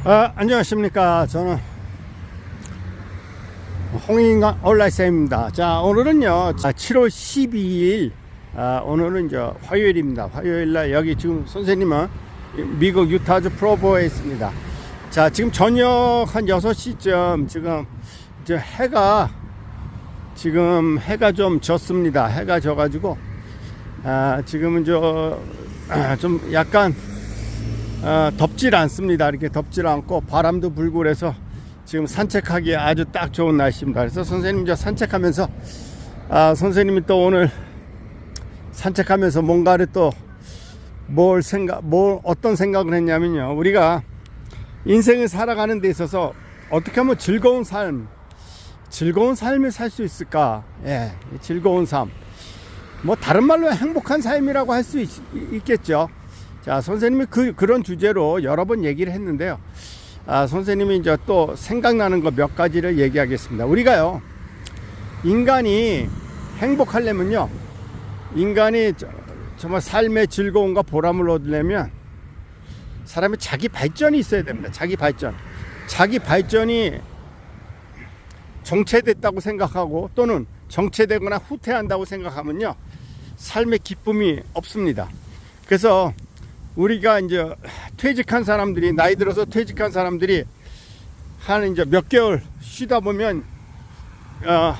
안녕하십니까. 저는 홍인간 온라인쌤입니다. 자, 오늘은요, 7월 12일, 오늘은 이제 화요일입니다. 화요일날 여기 지금 선생님은 미국 유타주 프로보에 있습니다. 자, 지금 저녁 한 6시쯤 지금 이제 해가 좀 졌습니다. 해가 져가지고, 지금은 좀 약간 덥질 않습니다. 이렇게 덥질 않고 바람도 불고 그래서 지금 산책하기에 아주 딱 좋은 날씨입니다. 그래서 선생님 이제 산책하면서 선생님이 또 오늘 산책하면서 뭔가를 또 어떤 생각을 했냐면요, 우리가 인생을 살아가는 데 있어서 어떻게 하면 즐거운 삶을 살 수 있을까? 예, 즐거운 삶, 뭐 다른 말로 행복한 삶이라고 할 수 있겠죠. 자, 선생님이 그런 주제로 여러 번 얘기를 했는데요. 선생님이 이제 또 생각나는 거 몇 가지를 얘기하겠습니다. 우리가요, 인간이 행복하려면요, 인간이 정말 삶의 즐거움과 보람을 얻으려면 사람이 자기 발전이 있어야 됩니다. 자기 발전이 정체됐다고 생각하고 또는 정체되거나 후퇴한다고 생각하면요, 삶의 기쁨이 없습니다. 그래서 우리가 이제 나이 들어서 퇴직한 사람들이 한 이제 몇 개월 쉬다 보면,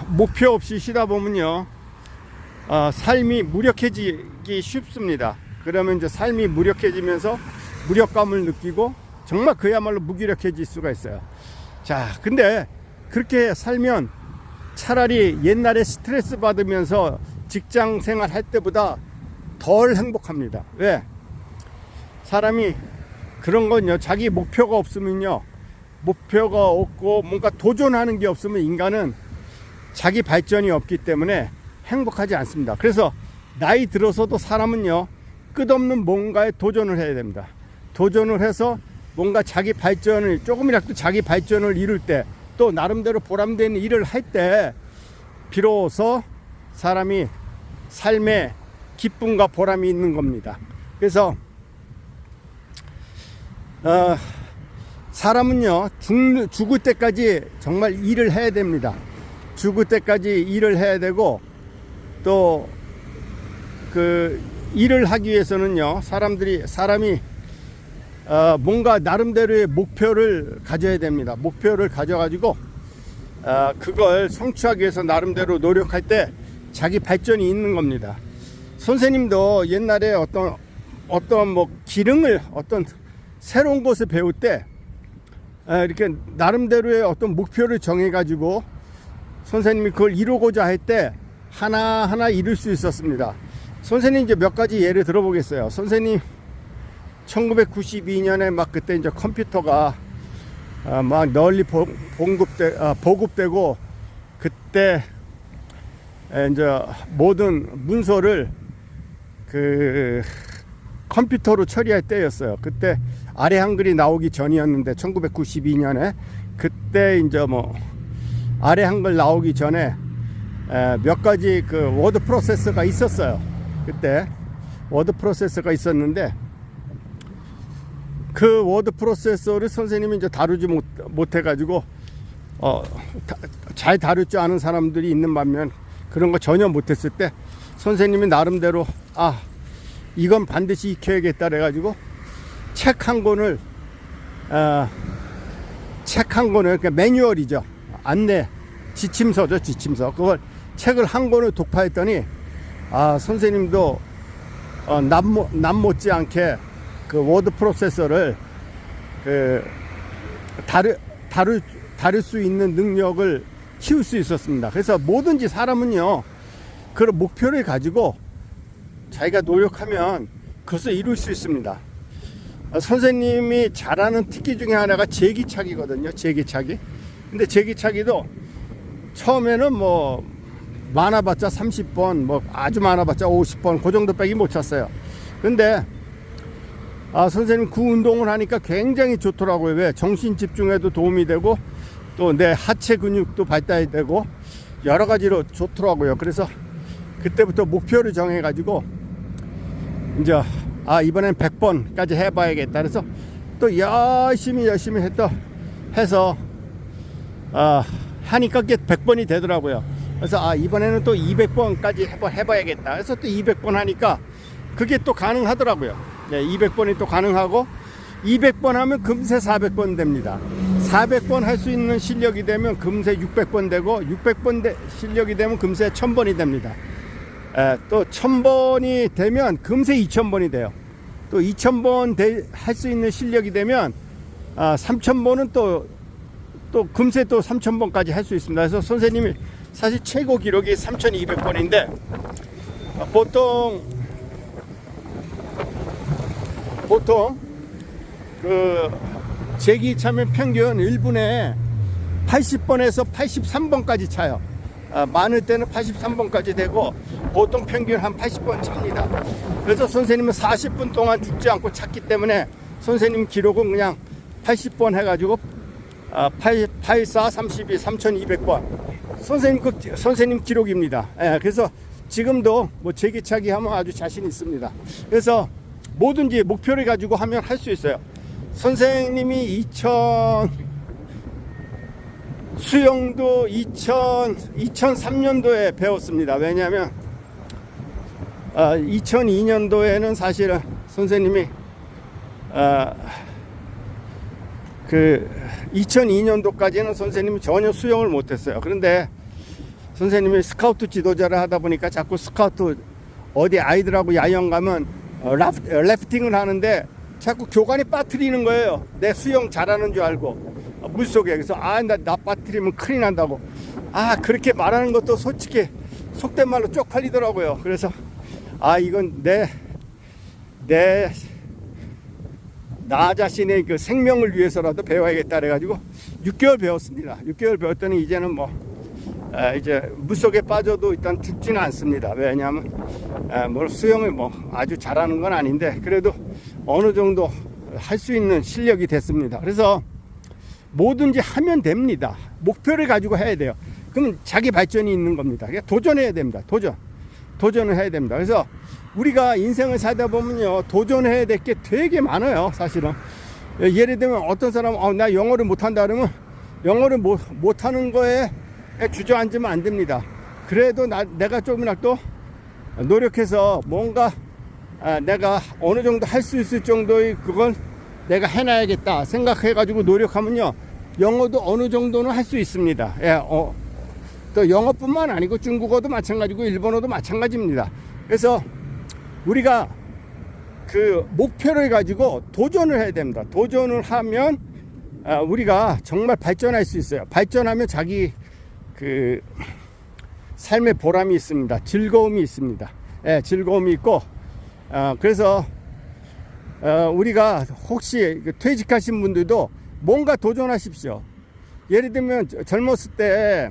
목표 없이 쉬다 보면요, 삶이 무력해지기 쉽습니다. 그러면 이제 삶이 무력해지면서 무력감을 느끼고 정말 그야말로 무기력해질 수가 있어요. 자, 근데 그렇게 살면 차라리 옛날에 스트레스 받으면서 직장 생활 할 때보다 덜 행복합니다. 왜? 사람이 그런 건요, 자기 목표가 없으면요, 목표가 없고 뭔가 도전하는 게 없으면 인간은 자기 발전이 없기 때문에 행복하지 않습니다. 그래서 나이 들어서도 사람은요, 끝없는 뭔가에 도전을 해야 됩니다. 도전을 해서 뭔가 조금이라도 자기 발전을 이룰 때, 또 나름대로 보람된 일을 할 때 비로소 사람이 삶에 기쁨과 보람이 있는 겁니다. 그래서 사람은요, 죽을 때까지 정말 일을 해야 됩니다. 죽을 때까지 일을 해야 되고, 또 일을 하기 위해서는요, 사람이 뭔가 나름대로의 목표를 가져야 됩니다. 목표를 가져가지고 그걸 성취하기 위해서 나름대로 노력할 때 자기 발전이 있는 겁니다. 선생님도 옛날에 어떤 기능을 새로운 것을 배울 때 이렇게 나름대로의 어떤 목표를 정해가지고 선생님이 그걸 이루고자 할 때 하나하나 이룰 수 있었습니다. 선생님 이제 몇 가지 예를 들어보겠어요. 선생님 1992년에 막 그때 이제 컴퓨터가 막 널리 보급되고 그때 이제 모든 문서를 컴퓨터로 처리할 때였어요. 그때 아래 한글이 나오기 전이었는데 1992년에 그때 이제 아래 한글 나오기 전에 몇 가지 워드 프로세서가 있었어요. 그때 워드 프로세서가 있었는데 그 워드 프로세서를 선생님이 이제 다루지 못해가지고 잘 다룰 줄 아는 사람들이 있는 반면 그런 거 전혀 못했을 때 선생님이 나름대로 이건 반드시 익혀야겠다 그래가지고 책 한 권을 그러니까 매뉴얼이죠. 안내 지침서죠. 그걸 책을 한 권을 독파했더니 선생님도 남 못지않게 그 워드 프로세서를 다룰 수 있는 능력을 키울 수 있었습니다. 그래서 뭐든지 사람은요, 그런 목표를 가지고 자기가 노력하면 그것을 이룰 수 있습니다. 선생님이 잘하는 특기 중에 하나가 제기차기거든요. 제기차기. 근데 제기차기도 처음에는 많아봤자 30번, 아주 많아봤자 50번, 그 정도밖에 못 찼어요. 근데 선생님 그 운동을 하니까 굉장히 좋더라고요. 왜? 정신 집중에도 도움이 되고 또 내 하체 근육도 발달되고 여러 가지로 좋더라고요. 그래서 그때부터 목표를 정해가지고 이제 이번엔 100번까지 해봐야겠다. 그래서 또 열심히 해서 하니까 그게 100번이 되더라고요. 그래서 이번에는 또 200번까지 해봐야겠다. 그래서 또 200번 하니까 그게 또 가능하더라고요. 네, 200번이 또 가능하고 200번 하면 금세 400번 됩니다. 400번 할 수 있는 실력이 되면 금세 600번 되고 600번 실력이 되면 금세 1000번이 됩니다. 또 1000번이 되면 금세 2000번이 돼요. 또 2000번 할 수 있는 실력이 되면 3000번은 또 금세 또 3000번까지 할 수 있습니다. 그래서 선생님이 사실 최고 기록이 3200번인데 보통 그 제기 차면 평균 1분에 80번에서 83번까지 차요. 많을 때는 83번까지 되고 보통 평균 한 80번 찹니다. 그래서 선생님은 40분 동안 죽지 않고 찼기 때문에 선생님 기록은 그냥 80번 해가지고 84, 32, 3200번 선생님 기록입니다. 그래서 지금도 뭐 제기차기 하면 아주 자신 있습니다. 그래서 뭐든지 목표를 가지고 하면 할 수 있어요. 선생님이 수영도 2003년도에 배웠습니다. 왜냐하면 2002년도에는 사실은 선생님이 그 2002년도까지는 선생님이 전혀 수영을 못했어요. 그런데 선생님이 스카우트 지도자를 하다 보니까 자꾸 스카우트 어디 아이들하고 야영 가면 래프팅을 하는데 자꾸 교관이 빠뜨리는 거예요. 내 수영 잘하는 줄 알고 물속에. 그래서 나 빠뜨리면 큰일 난다고. 그렇게 말하는 것도 솔직히 속된 말로 쪽팔리더라고요. 그래서 이건 나 자신의 그 생명을 위해서라도 배워야겠다 그래가지고 6개월 배웠습니다. 6개월 배웠더니 이제는 이제 물속에 빠져도 일단 죽지는 않습니다. 왜냐하면 수영을 아주 잘하는 건 아닌데 그래도 어느 정도 할 수 있는 실력이 됐습니다. 그래서 뭐든지 하면 됩니다. 목표를 가지고 해야 돼요. 그러면 자기 발전이 있는 겁니다. 그러니까 도전해야 됩니다. 도전을 해야 됩니다. 그래서 우리가 인생을 살다 보면요, 도전해야 될 게 되게 많아요. 사실은 예를 들면 어떤 사람은 나 영어를 못한다 그러면 영어를 못하는 거에 주저앉으면 안 됩니다. 그래도 내가 조금이라도 노력해서 뭔가 내가 어느 정도 할 수 있을 정도의 그걸 내가 해놔야겠다 생각해가지고 노력하면요, 영어도 어느 정도는 할 수 있습니다. 또 영어뿐만 아니고 중국어도 마찬가지고 일본어도 마찬가지입니다. 그래서 우리가 그 목표를 가지고 도전을 해야 됩니다. 도전을 하면 우리가 정말 발전할 수 있어요. 발전하면 자기 그 삶의 보람이 있습니다. 즐거움이 있습니다. 즐거움이 있고 그래서 우리가 혹시 퇴직하신 분들도 뭔가 도전하십시오. 예를 들면 젊었을 때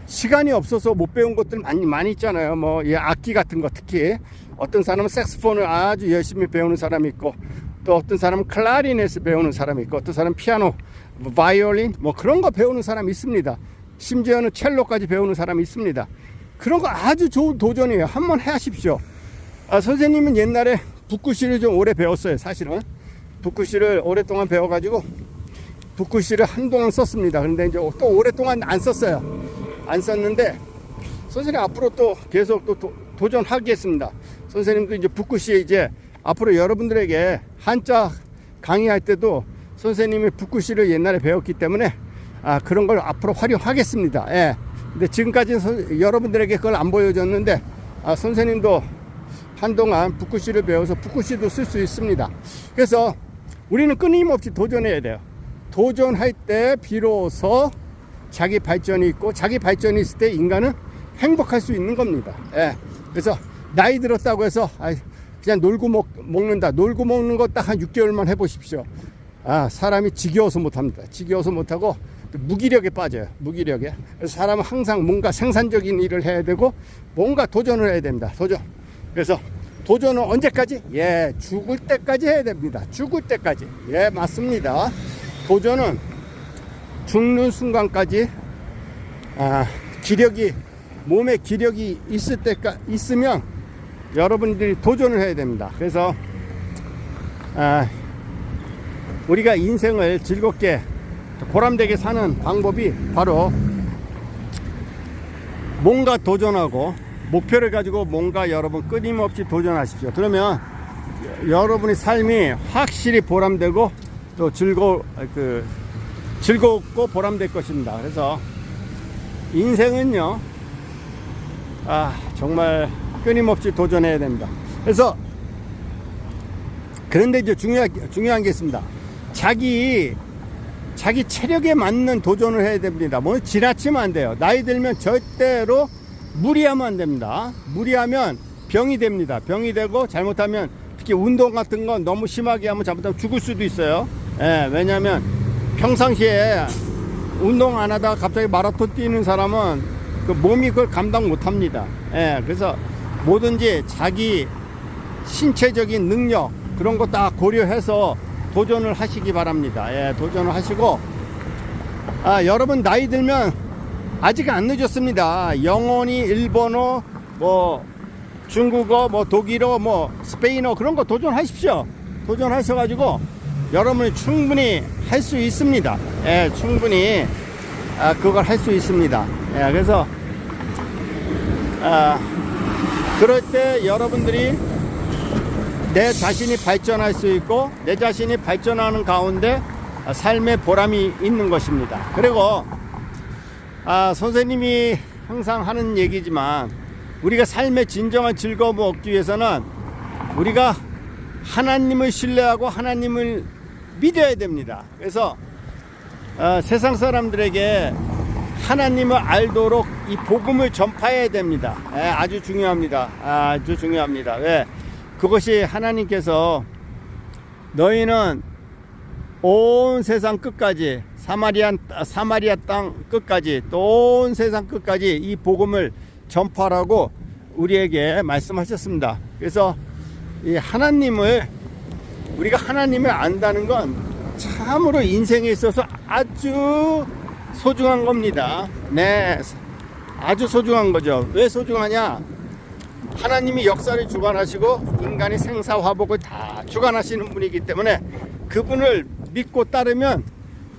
시간이 없어서 못 배운 것들 많이 있잖아요. 악기 같은 거, 특히 어떤 사람은 색소폰을 아주 열심히 배우는 사람이 있고, 또 어떤 사람은 클라리넷을 배우는 사람이 있고, 어떤 사람은 피아노, 바이올린 그런 거 배우는 사람이 있습니다. 심지어는 첼로까지 배우는 사람이 있습니다. 그런 거 아주 좋은 도전이에요. 한번 하십시오. 선생님은 옛날에 붓글씨를 좀 오래 배웠어요. 사실은 붓글씨를 오랫동안 배워가지고 붓글씨를 한동안 썼습니다. 그런데 이제 또 오랫동안 안 썼어요. 안 썼는데 선생님 앞으로 또 계속 또 도전하겠습니다. 선생님도 이제 붓글씨에 이제 앞으로 여러분들에게 한자 강의할 때도 선생님이 붓글씨를 옛날에 배웠기 때문에 그런 걸 앞으로 활용하겠습니다. 근데 지금까지는 여러분들에게 그걸 안 보여줬는데 선생님도 한동안 붓글씨를 배워서 붓글씨도 쓸 수 있습니다. 그래서 우리는 끊임없이 도전해야 돼요. 도전할 때 비로소 자기 발전이 있고, 자기 발전이 있을 때 인간은 행복할 수 있는 겁니다. 그래서 나이 들었다고 해서 그냥 놀고 먹는다. 놀고 먹는 거 딱 한 6개월만 해보십시오. 사람이 지겨워서 못합니다. 지겨워서 못하고 무기력에 빠져요. 무기력에. 그래서 사람은 항상 뭔가 생산적인 일을 해야 되고 뭔가 도전을 해야 됩니다. 그래서 도전은 언제까지? 죽을 때까지 해야 됩니다. 죽을 때까지. 맞습니다. 도전은 죽는 순간까지 몸에 기력이 있으면 여러분들이 도전을 해야 됩니다. 그래서 우리가 인생을 즐겁게 보람되게 사는 방법이 바로 뭔가 도전하고 목표를 가지고 뭔가 여러분 끊임없이 도전하십시오. 그러면 여러분의 삶이 확실히 보람되고 또 즐겁고 보람될 것입니다. 그래서 인생은요, 정말 끊임없이 도전해야 됩니다. 그래서 그런데 이제 중요한 게 있습니다. 자기 체력에 맞는 도전을 해야 됩니다. 뭐 지나치면 안 돼요. 나이 들면 절대로 무리하면 안 됩니다. 무리하면 병이 됩니다. 병이 되고 잘못하면 특히 운동 같은 건 너무 심하게 하면 잘못하면 죽을 수도 있어요. 왜냐하면 평상시에 운동 안 하다가 갑자기 마라톤 뛰는 사람은 그 몸이 그걸 감당 못 합니다. 그래서 뭐든지 자기 신체적인 능력 그런 거 다 고려해서 도전을 하시기 바랍니다. 도전을 하시고, 여러분 나이 들면 아직 안 늦었습니다. 영어니 일본어, 뭐 중국어, 뭐 독일어, 뭐 스페인어 그런 거 도전하십시오. 도전하셔가지고 여러분이 충분히 할 수 있습니다. 충분히 그걸 할 수 있습니다. 그래서 그럴 때 여러분들이 내 자신이 발전할 수 있고 내 자신이 발전하는 가운데 삶의 보람이 있는 것입니다. 그리고 선생님이 항상 하는 얘기지만 우리가 삶의 진정한 즐거움을 얻기 위해서는 우리가 하나님을 신뢰하고 하나님을 믿어야 됩니다. 그래서 세상 사람들에게 하나님을 알도록 이 복음을 전파해야 됩니다. 아주 중요합니다. 아주 중요합니다. 왜? 그것이 하나님께서 너희는 온 세상 끝까지 사마리아 땅 끝까지 또 온 세상 끝까지 이 복음을 전파하라고 우리에게 말씀하셨습니다. 그래서 이 우리가 하나님을 안다는 건 참으로 인생에 있어서 아주 소중한 겁니다. 아주 소중한 거죠. 왜 소중하냐? 하나님이 역사를 주관하시고 인간의 생사화복을 다 주관하시는 분이기 때문에 그분을 믿고 따르면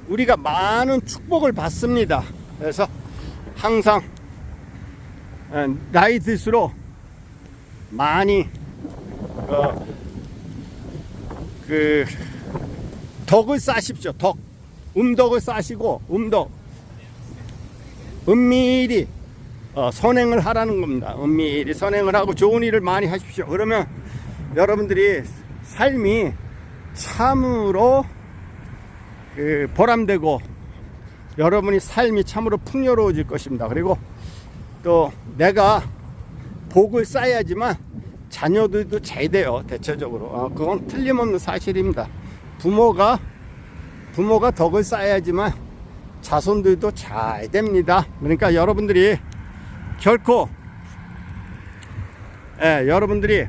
우리가 많은 축복을 받습니다. 그래서 항상 나이 들수록 많이 덕을 쌓으십시오. 음덕을 쌓으시고 은밀히 선행을 하라는 겁니다. 은밀히 선행을 하고 좋은 일을 많이 하십시오. 그러면 여러분들이 삶이 참으로 보람되고 여러분이 삶이 참으로 풍요로워질 것입니다. 그리고 또 내가 복을 쌓아야지만 자녀들도 잘 돼요. 대체적으로 그건 틀림없는 사실입니다. 부모가 덕을 쌓아야지만 자손들도 잘 됩니다. 그러니까 여러분들이 결코 여러분들이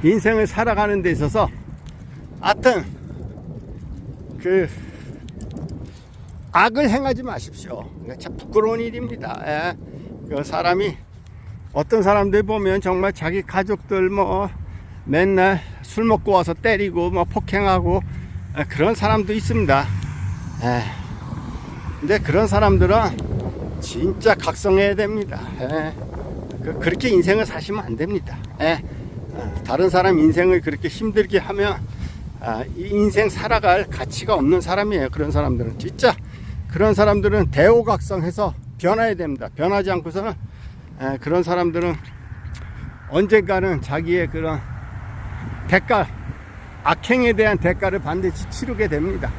인생을 살아가는 데 있어서 하여튼 악을 행하지 마십시오. 참 부끄러운 일입니다. 어떤 사람들 보면 정말 자기 가족들 맨날 술 먹고 와서 때리고 폭행하고 그런 사람도 있습니다. 근데 그런 사람들은 진짜 각성해야 됩니다. 그렇게 인생을 사시면 안 됩니다. 다른 사람 인생을 그렇게 힘들게 하면 이 인생 살아갈 가치가 없는 사람이에요. 그런 사람들은 진짜 그런 사람들은 대오각성해서 변해야 됩니다. 변하지 않고서는 그런 사람들은 언젠가는 자기의 그런 악행에 대한 대가를 반드시 치르게 됩니다.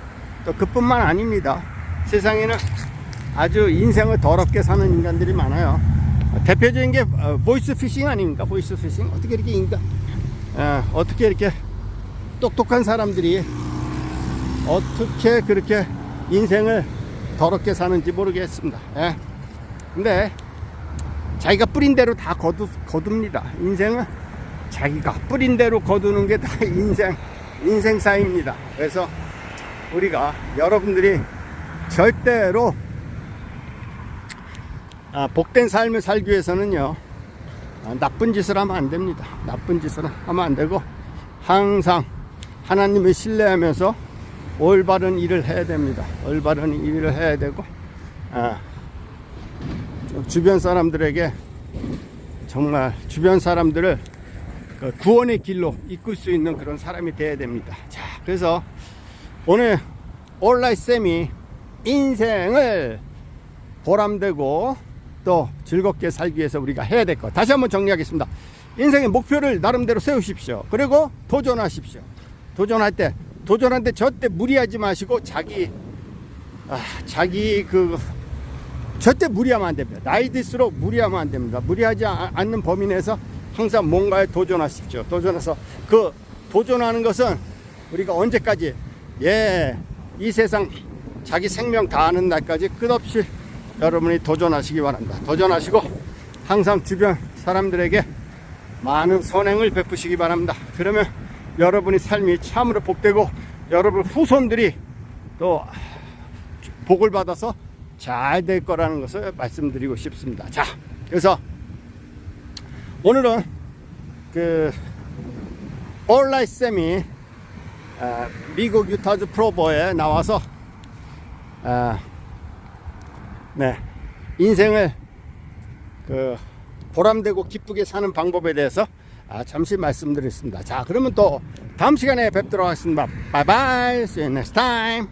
또 그뿐만 아닙니다. 세상에는 아주 인생을 더럽게 사는 인간들이 많아요. 대표적인 게 보이스피싱 아닙니까? 보이스피싱. 어떻게 이렇게 똑똑한 사람들이 어떻게 그렇게 인생을 더럽게 사는지 모르겠습니다. 근데 자기가 뿌린 대로 다 거둡니다. 인생은 자기가 뿌린 대로 거두는 게 다 인생사입니다. 그래서 우리가 여러분들이 절대로 복된 삶을 살기 위해서는요, 나쁜 짓을 하면 안 됩니다. 나쁜 짓을 하면 안 되고 항상 하나님을 신뢰하면서 올바른 일을 해야 됩니다. 올바른 일을 해야 되고, 주변 사람들에게 정말 주변 사람들을 그 구원의 길로 이끌 수 있는 그런 사람이 되어야 됩니다. 자, 그래서 오늘 올라이쌤이 인생을 보람되고 또 즐겁게 살기 위해서 우리가 해야 될 것, 다시 한번 정리하겠습니다. 인생의 목표를 나름대로 세우십시오. 그리고 도전하십시오. 도전할 때 절대 무리하지 마시고 절대 무리하면 안 됩니다. 나이 들수록 무리하면 안 됩니다. 무리하지 않는 범위 내에서 항상 뭔가에 도전하십시오. 도전해서 그 도전하는 것은 우리가 언제까지, 이 세상 자기 생명 다하는 날까지 끝없이 여러분이 도전하시기 바랍니다. 도전하시고 항상 주변 사람들에게 많은 선행을 베푸시기 바랍니다. 그러면 여러분의 삶이 참으로 복되고 여러분 후손들이 또 복을 받아서 잘 될 거라는 것을 말씀드리고 싶습니다. 자, 그래서 오늘은 그 올라이쌤이 미국 유타주 프로버에 나와서 인생을 그 보람되고 기쁘게 사는 방법에 대해서 잠시 말씀드렸습니다. 자, 그러면 또 다음 시간에 뵙도록 하겠습니다. 바이바이. See you next time.